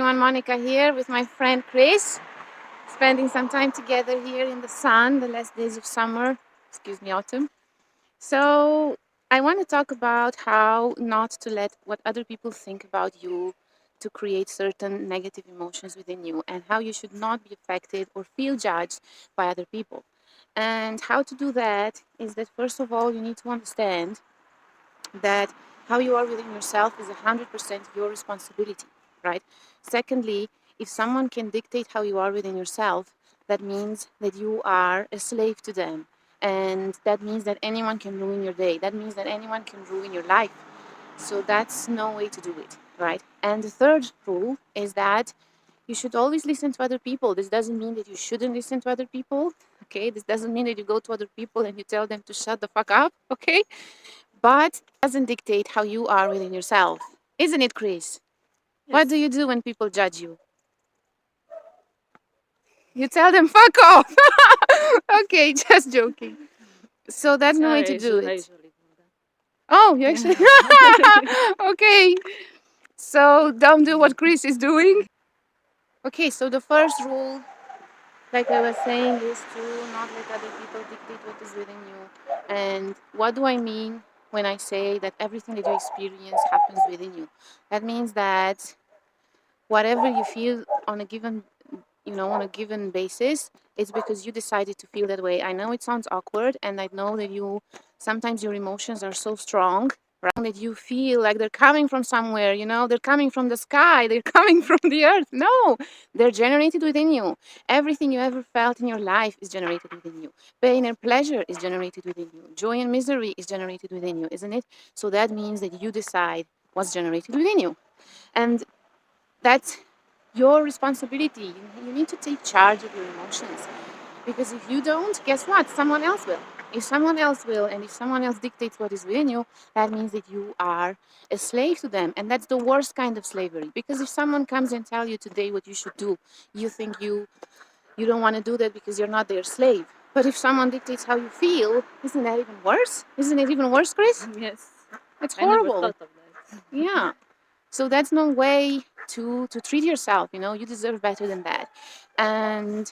everyone, Monica here with my friend Chris, spending some time together here in the sun, the last days of summer, autumn. So, I want to talk about how not to let what other people think about you to create certain negative emotions within you, and how you should not be affected or feel judged by other people. And how to do that is that, first of all, you need to understand that how you are within yourself is 100% your responsibility, right? Secondly, if someone can dictate how you are within yourself, that means that you are a slave to them. And that means that anyone can ruin your day. That means that anyone can ruin your life. So that's no way to do it, right? And the third rule is that you should always listen to other people. This doesn't mean that you shouldn't listen to other people, okay? This doesn't mean that you go to other people and you tell them to shut the fuck up, okay? But it doesn't dictate how you are within yourself. Isn't it, Chris? Yes. What do you do when people judge you? You tell them, fuck off. Okay, just joking. So that's no way to do it. Oh, you actually. Okay. So don't do what Chris is doing. Okay, so the first rule, like I was saying, is to not let other people dictate what is within you. And what do I mean when I say that everything that you experience happens within you? That means that whatever you feel on a given on a given basis, it's because you decided to feel that way. I know it sounds awkward, and I know that you sometimes your emotions are so strong, right, that you feel like they're coming from somewhere, they're coming from the sky, they're coming from the earth. No, they're generated within you. Everything you ever felt in your life is generated within you. Pain and pleasure is generated within you. Joy and misery is generated within you, isn't it? So that means that you decide what's generated within you. And that's your responsibility. You need to take charge of your emotions. Because if you don't, guess what? Someone else will. If someone else will, and if someone else dictates what is within you, that means that you are a slave to them. And that's the worst kind of slavery. Because if someone comes and tells you today what you should do, you think you don't want to do that because you're not their slave. But if someone dictates how you feel, isn't that even worse? Isn't it even worse, Chris? Yes. It's I never horrible. thought of that. Yeah. So that's no way to treat yourself. You deserve better than that. And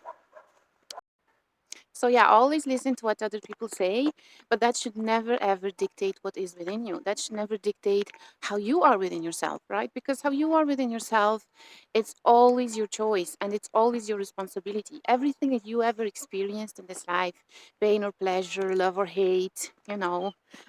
so yeah, always listen to what other people say, but that should never ever dictate what is within you. That should never dictate how you are within yourself, right? Because how you are within yourself, it's always your choice and it's always your responsibility. Everything that you ever experienced in this life, pain or pleasure, love or hate,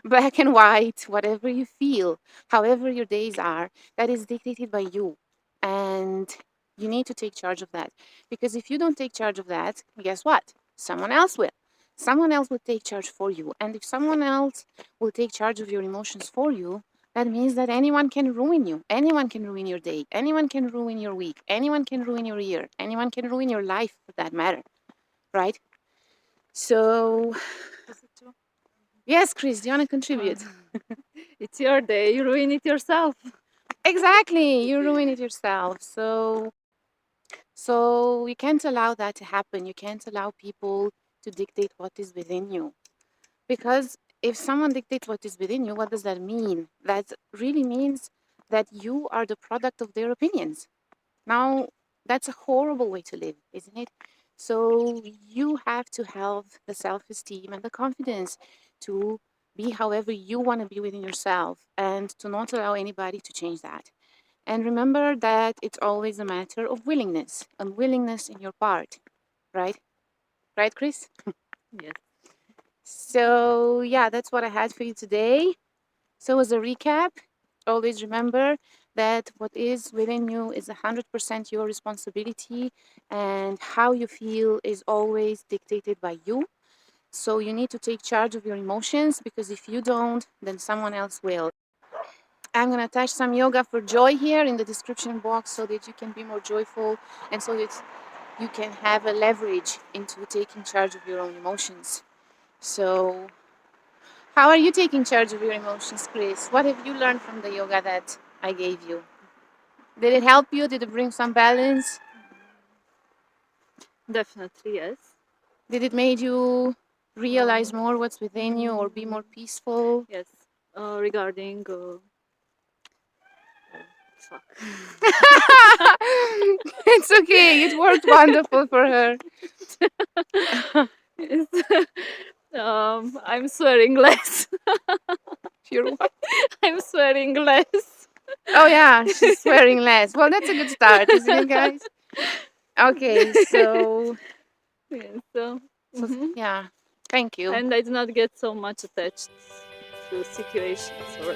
black and white, whatever you feel, however your days are, that is dictated by you. And you need to take charge of that. Because if you don't take charge of that, guess what? Someone else will. Someone else will take charge for you. And if someone else will take charge of your emotions for you, that means that anyone can ruin you. Anyone can ruin your day. Anyone can ruin your week. Anyone can ruin your year. Anyone can ruin your life for that matter. Right? So, yes, Chris, do you want to contribute? It's your day. You ruin it yourself. Exactly. You ruin it yourself. So you can't allow that to happen. You can't allow people to dictate what is within you. Because if someone dictates what is within you, what does that mean? That really means that you are the product of their opinions. Now, that's a horrible way to live, isn't it? So you have to have the self-esteem and the confidence to be however you want to be within yourself and to not allow anybody to change that. And remember that it's always a matter of willingness, and willingness in your part, right? Right, Chris? Yes. So, yeah, that's what I had for you today. So, as a recap, always remember that what is within you is 100% your responsibility, and how you feel is always dictated by you. So, you need to take charge of your emotions, because if you don't, then someone else will. I'm going to attach some yoga for joy here in the description box so that you can be more joyful and so that you can have a leverage into taking charge of your own emotions. So, how are you taking charge of your emotions, Chris? What have you learned from the yoga that I gave you? Did it help you? Did it bring some balance? Definitely, yes. Did it make you realize more what's within you or be more peaceful? Yes. Regarding fuck. It's okay. It worked wonderful for her. Yes. I'm swearing less. You're what? I'm swearing less. Oh yeah, she's swearing less. Well, that's a good start, isn't it, guys? Okay, Yeah, so, so mhm. yeah. Thank you. And I do not get so much attached to situations or